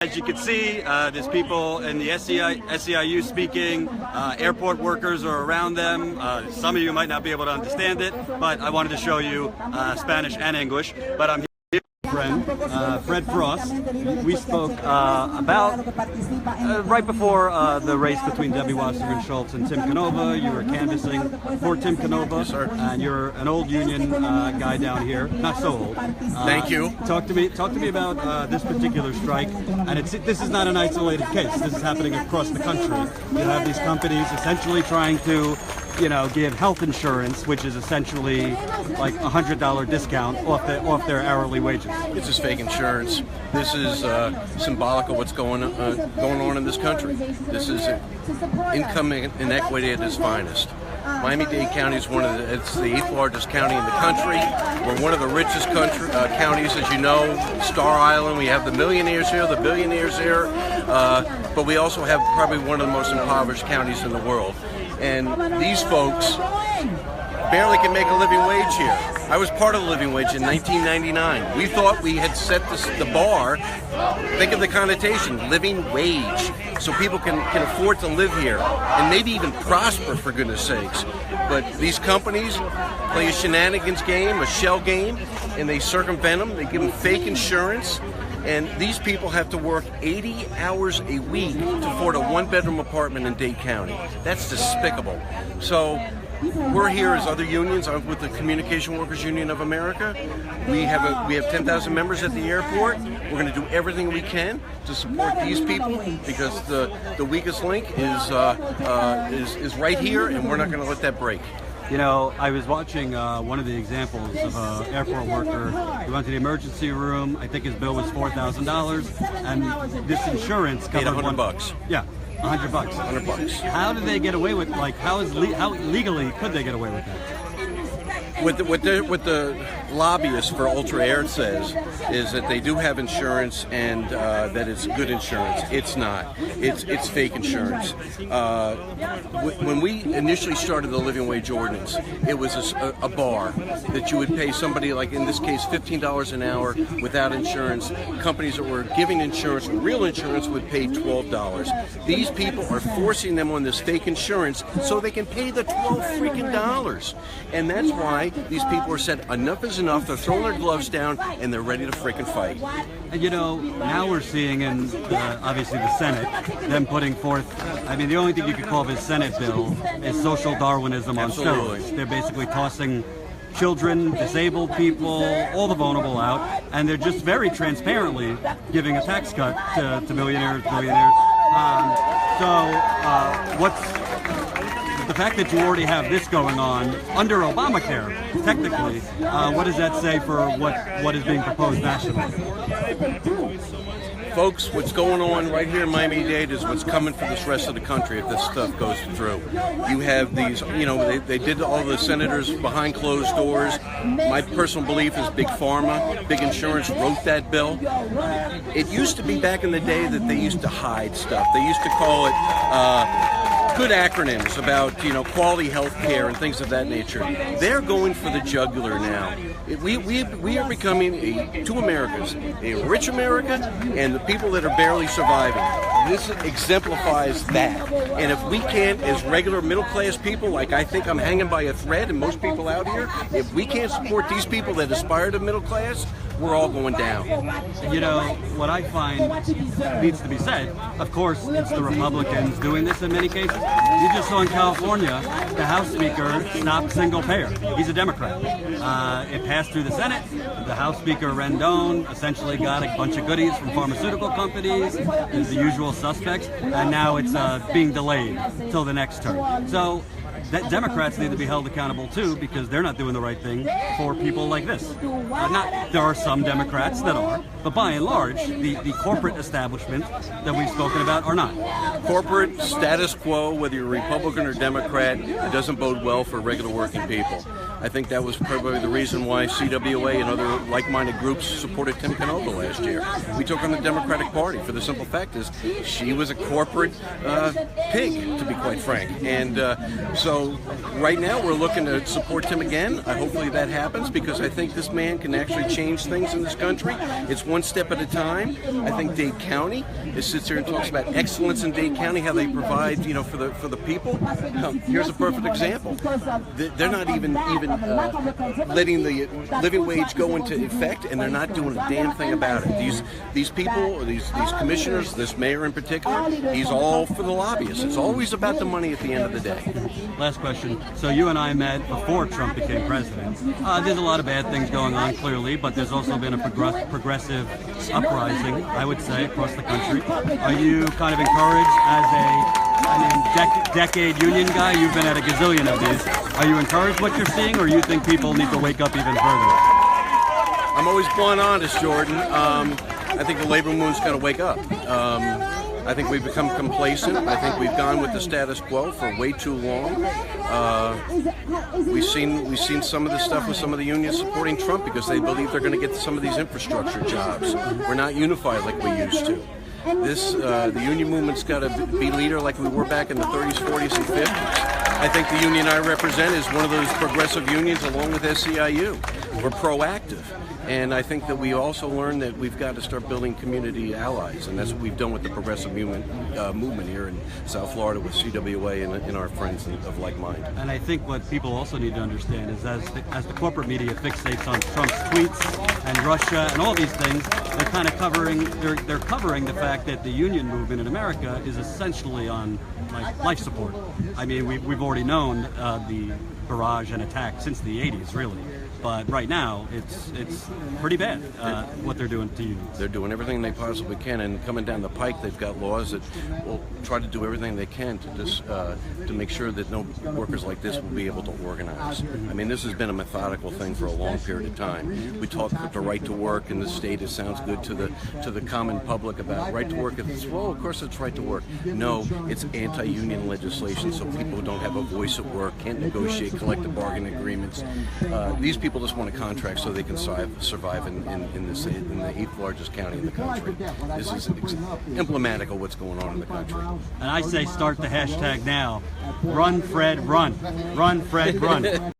As you can see, there's people in the SEIU speaking, airport workers are around them. Some of you might not be able to understand it, but I wanted to show you Spanish and English. But I'm here with my friend, Fred Frost. We spoke about right before the race between Debbie Wasserman Schultz and Tim Canova. You were canvassing for Tim Canova, yes, sir. And you're an old union guy down here, not so old. Thank you. Talk to me about this particular strike. And this is not an isolated case. This is happening across the country. You have these companies essentially trying to, give health insurance, which is essentially like $100 discount off their hourly wages. It's just fake insurance. This is symbolic of what's going on in this country. This is income inequity at its finest. Miami-Dade County is it's the 8th largest county in the country. We're one of the richest counties, as you know. Star Island, we have the millionaires here, the billionaires here, but we also have probably one of the most impoverished counties in the world. And these folks barely can make a living wage here. I was part of the living wage in 1999. We thought we had set the bar, think of the connotation, living wage, so people can afford to live here and maybe even prosper, for goodness sakes. But these companies play a shenanigans game, a shell game, and they circumvent them. They give them fake insurance. And these people have to work 80 hours a week to afford a one-bedroom apartment in Dade County. That's despicable. So we're here as other unions. I'm with the Communication Workers Union of America. We have 10,000 members at the airport. We're going to do everything we can to support these people because the weakest link is right here, and we're not going to let that break. I was watching one of the examples of an airport worker who went to the emergency room. I think his bill was $4,000, and this insurance covered $100. Yeah, $100. $100. How did they get away with? How legally could they get away with that? What the lobbyist for Ultra Air says is that they do have insurance and that it's good insurance. It's not. It's fake insurance. When we initially started the living wage ordinance, it was a bar that you would pay somebody, like in this case, $15 an hour without insurance. Companies that were giving insurance, real insurance, would pay $12. These people are forcing them on this fake insurance so they can pay the $12 freaking dollars, and that's why these people are said enough is enough. They're throwing their gloves down and they're ready to freaking fight. And now we're seeing in obviously the Senate them putting forth. I mean, the only thing you could call this Senate bill is social Darwinism on steroids. They're basically tossing children, disabled people, all the vulnerable out, and they're just very transparently giving a tax cut to millionaires. What's the fact that you already have this going on under Obamacare, technically, what does that say for what is being proposed nationally? Folks, what's going on right here in Miami-Dade is what's coming for this rest of the country if this stuff goes through. You have these, they did all the senators behind closed doors. My personal belief is Big Pharma, Big Insurance wrote that bill. It used to be back in the day that they used to hide stuff. They used to call it good acronyms about quality health care and things of that nature. They're going for the jugular now. We are becoming two Americas, a rich America and the people that are barely surviving. This exemplifies that. And if we can't, as regular middle class people, like I think I'm hanging by a thread and most people out here, if we can't support these people that aspire to middle class, we're all going down. What I find needs to be said, of course, it's the Republicans doing this in many cases. You just saw in California, the House Speaker stopped single payer. He's a Democrat. It passed through the Senate. The House Speaker, Rendon, essentially got a bunch of goodies from pharmaceutical companies, the usual suspects, and now it's being delayed till the next term. So that Democrats need to be held accountable too, because they're not doing the right thing for people like this. There are some Democrats that are, but by and large, the corporate establishment that we've spoken about are not. Corporate status quo, whether you're Republican or Democrat, it doesn't bode well for regular working people. I think that was probably the reason why CWA and other like-minded groups supported Tim Canova last year. We took on the Democratic Party for the simple fact is she was a corporate pig, to be quite frank. And so right now we're looking to support Tim again. Hopefully that happens because I think this man can actually change things in this country. It's one step at a time. I think Dade County sits here and talks about excellence in Dade County, how they provide, for the people. Here's a perfect example. They're not even letting the living wage go into effect, and they're not doing a damn thing about it. These people, these commissioners, this mayor in particular, he's all for the lobbyists. It's always about the money at the end of the day. Last question. So you and I met before Trump became president. There's a lot of bad things going on, clearly, but there's also been a progressive uprising, I would say, across the country. Are you kind of encouraged as a decade union guy? You've been at a gazillion of these. Are you encouraged what you're seeing, or you think people need to wake up even further? I'm always blunt honest, Jordan. I think the labor movement's got to wake up. I think we've become complacent. I think we've gone with the status quo for way too long. We've seen some of the stuff with some of the unions supporting Trump because they believe they're going to get some of these infrastructure jobs. We're not unified like we used to. The union movement's got to be leader like we were back in the 30s, 40s, and 50s. I think the union I represent is one of those progressive unions along with SEIU. We're proactive. And I think that we also learned that we've got to start building community allies, and that's what we've done with the progressive movement here in South Florida with CWA and our friends of like mind. And I think what people also need to understand is as the corporate media fixates on Trump's tweets and Russia and all these things, they're kind of covering the fact that the union movement in America is essentially on life support. I mean, we've already known the barrage and attack since the 80s, really. But right now, it's pretty bad what they're doing to unions. They're doing everything they possibly can, and coming down the pike, they've got laws that will try to do everything they can to make sure that no workers like this will be able to organize. I mean, this has been a methodical thing for a long period of time. We talk about the right to work in the state. It sounds good to the common public about right to work. Well, of course it's right to work. No, it's anti-union legislation, so people don't have a voice at work, can't negotiate collective bargaining agreements. These people just want a contract so they can survive in the 8th largest county in the country. This is emblematic of what's going on in the country. And I say start the hashtag now. Run, Fred, run. Run, Fred, run.